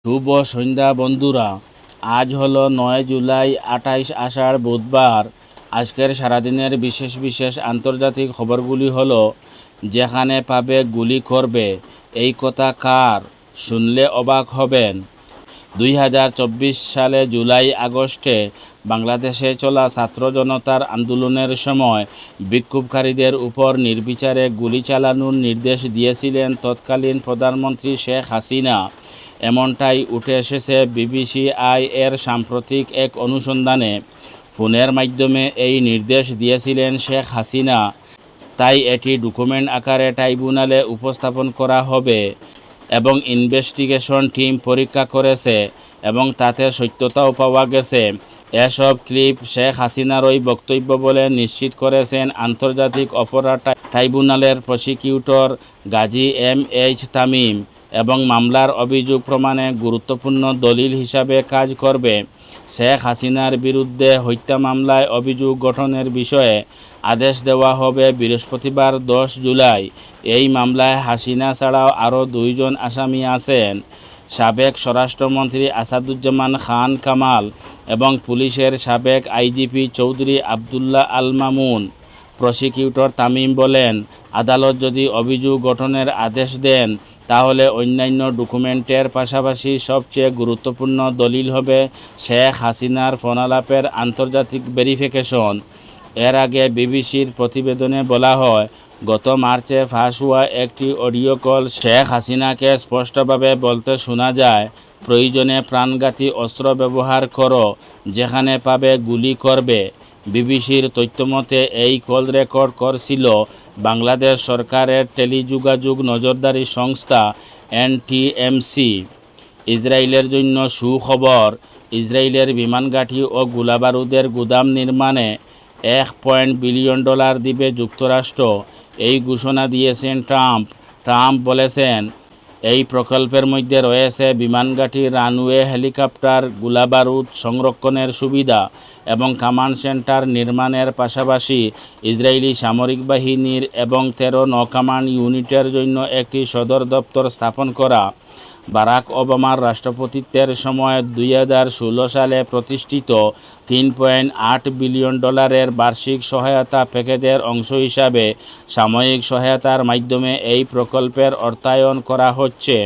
শুভ সন্ধ্যা বন্ধুরা। আজ হলো 9 জুলাই, 28 আষাঢ়, বুধবার। আজকের সারাদিনের বিশেষ বিশেষ আন্তর্জাতিক খবরগুলি হলো: যেখানে পাবে গুলি করবে, এই কথা কার? শুনলে অবাক হবেন। 2024 সালে জুলাই আগস্টে বাংলাদেশে চলা ছাত্র জনতার আন্দোলনের সময় বিক্ষোভকারীদের উপর নির্বিচারে গুলি চালানোর নির্দেশ দিয়েছিলেন তৎকালীন প্রধানমন্ত্রী শেখ হাসিনা। এমনটাই উঠে এসেছে বিবিসি এর সাম্প্রতিক এক অনুসন্ধানে। ফোনের মাধ্যমে এই নির্দেশ দিয়েছিলেন শেখ হাসিনা, তাই এটি ডকুমেন্ট আকারে ট্রাইব্যুনালে উপস্থাপন করা হবে এবং ইনভেস্টিগেশন টিম পরীক্ষা করেছে এবং তাতে সত্যতাও পাওয়া গেছে। এসব ক্লিপ শেখ হাসিনারই বক্তব্য বলে নিশ্চিত করেছেন আন্তর্জাতিক অপরাধ ট্রাইব্যুনালের প্রসিকিউটর গাজী এম.এইচ. তামিম এবং মামলার অভিযোগ প্রমাণে গুরুত্বপূর্ণ দলিল হিসাবে কাজ করবে। শেখ হাসিনার বিরুদ্ধে হত্যা মামলায় অভিযোগ গঠনের বিষয়ে আদেশ দেওয়া হবে বৃহস্পতিবার 10 জুলাই। এই মামলায় হাসিনা ছাড়াও আরও 2 জন আসামি আছেন: সাবেক স্বরাষ্ট্রমন্ত্রী আসাদুজ্জামান খান কামাল এবং পুলিশের সাবেক আইজিপি চৌধুরী আবদুল্লাহ আল মামুন। প্রসিকিউটর তামিম বলেন, আদালত যদি অভিযোগ গঠনের আদেশ দেন তাহলে অন্যান্য ডকুমেন্টের পাশাপাশি সবচেয়ে গুরুত্বপূর্ণ দলিল হবে শেখ হাসিনার ফোনালাপের আন্তর্জাতিক ভেরিফিকেশন। এর আগে বিবিসির প্রতিবেদনে বলা হয়, গত মার্চে ফাঁস হওয়া একটি অডিও কল শেখ হাসিনাকে স্পষ্টভাবে বলতে শোনা যায়, প্রয়োজনে প্রাণঘাতী অস্ত্র ব্যবহার করো, যেখানে পাবে গুলি করবে। বিবিসির তথ্যমতে এই কল রেকর্ড করছিল বাংলাদেশ সরকারের টেলিযোগাযোগ নজরদারি সংস্থা এনটিএমসি। ইসরায়েলের জন্য সুখবর: ইসরায়েলের বিমানঘাঁটি ও গোলাবারুদের গুদাম নির্মাণে $1 বিলিয়ন দিবে যুক্তরাষ্ট্র। এই ঘোষণা দিয়েছেন ট্রাম্প বলেছেন, এই প্রকল্পের মধ্যে রয়েছে বিমানঘাঁটি, রানওয়ে, হেলিকপ্টার, গোলাবারুদ সংরক্ষণের সুবিধা এবং কমান্ড সেন্টার নির্মাণের পাশাপাশি ইসরায়েলি সামরিক বাহিনীর এবং 13 নৌ-কমান্ড ইউনিটের জন্য একটি সদর দপ্তর স্থাপন করা। বারাক ওবামার রাষ্ট্রপতিত্বের সময় 2016 সালে প্রতিষ্ঠিত $3.8 বিলিয়ন বার্ষিক সহায়তা প্যাকেজের অংশ হিসাবে সাময়িক সহায়তার মাধ্যমে এই প্রকল্পের অর্থায়ন করা হচ্ছে।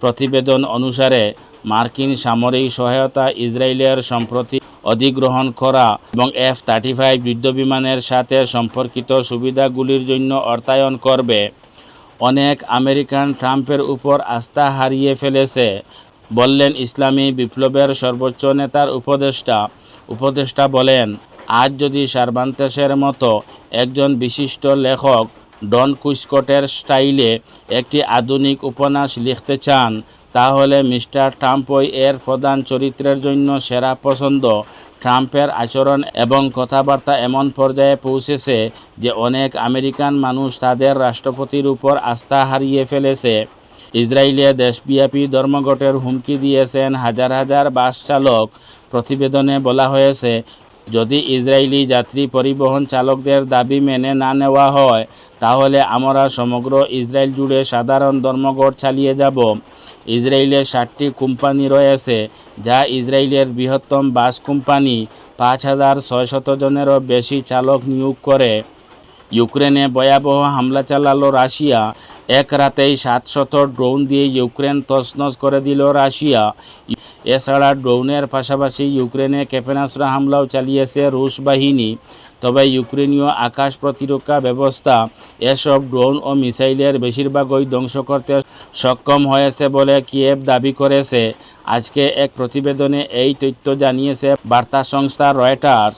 প্রতিবেদন অনুসারে মার্কিন সামরিক সহায়তা ইসরায়েলের সম্প্রতি অধিগ্রহণ করা এবং F-35 যুদ্ধবিমানের সাথে সম্পর্কিত সুবিধাগুলির জন্য অর্থায়ন করবে। অনেক আমেরিকান ট্রাম্পের উপর আস্থা হারিয়ে ফেলেছে, বললেন ইসলামী বিপ্লবের সর্বোচ্চ নেতার উপদেষ্টা বলেন, আজ যদি সার্ভান্তেসের মতো একজন বিশিষ্ট লেখক ডন কুইক্সটের স্টাইলে একটি আধুনিক উপন্যাস লিখতে চান, তাহলে মিস্টার ট্রাম্পই এর প্রধান চরিত্রের জন্য সেরা পছন্দ। ট্রাম্পের আচরণ এবং কথাবার্তা এমন পর্যায়ে পৌঁছেছে যে অনেক আমেরিকান মানুষ তাদের রাষ্ট্রপতির উপর আস্থা হারিয়ে ফেলেছে। ইসরায়েলে দেশব্যাপী ধর্মঘটের হুমকি দিয়েছেন হাজার হাজার বাস চালক। প্রতিবেদনে বলা হয়েছে, যদি ইসরায়েলি যাত্রী পরিবহন চালকদের দাবি মেনে না নেওয়া হয় তাহলে আমরা সমগ্র ইসরায়েল জুড়ে সাধারণ ধর্মঘট চালিয়ে যাব। ইসরায়েলে 60টি কোম্পানি রয়েছে, যা ইসরায়েলের বৃহত্তম বাস কোম্পানি। 5600 জনেরও বেশি চালক নিয়োগ করে। ইউক্রেনে ভয়াবহ হামলা চালালো রাশিয়া। এক রাতেই 700 ড্রোন দিয়ে ইউক্রেন তছনছ করে দিল রাশিয়া। এছাড়া ড্রোনের পাশাপাশি ইউক্রেনে ক্ষেপণাস্ত্র হামলাও চালিয়েছে রুশ বাহিনী। তবে ইউক্রেনীয় আকাশ প্রতিরক্ষা ব্যবস্থা এসব ড্রোন ও মিসাইলের বেশিরভাগই ধ্বংস করতে সক্ষম হয়েছে বলে কিয়েভ দাবি করেছে। আজকে এক প্রতিবেদনে এই তথ্য জানিয়েছে বার্তা সংস্থা রয়টার্স।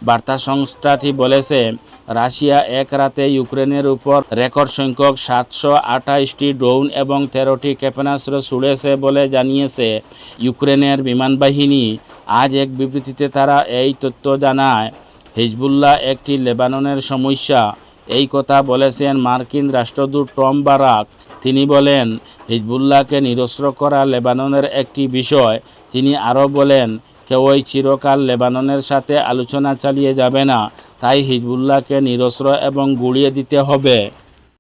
বার্তা সংস্থাটি বলেছে, রাশিয়া এক রাতে ইউক্রেনের উপর রেকর্ড সংখ্যক 728টি ড্রোন এবং 13টি ক্ষেপণাস্ত্র ছুড়েছে বলে জানিয়েছে ইউক্রেনের বিমানবাহিনী। আজ এক বিবৃতিতে তারা এই তথ্য জানায়। হিজবুল্লাহ একটি লেবাননের সমস্যা, এই কথা বলেছেন মার্কিন রাষ্ট্রদূত টম বারাক। তিনি বলেন, হিজবুল্লাহকে নিরস্ত্র করা লেবাননের একটি বিষয়। তিনি আরও বলেন, কেউই চিরকাল লেবাননের সাথে আলোচনা চালিয়ে যাবে না, তাই হিজবুল্লাহকে নিরস্ত্র এবং গুঁড়িয়ে দিতে হবে।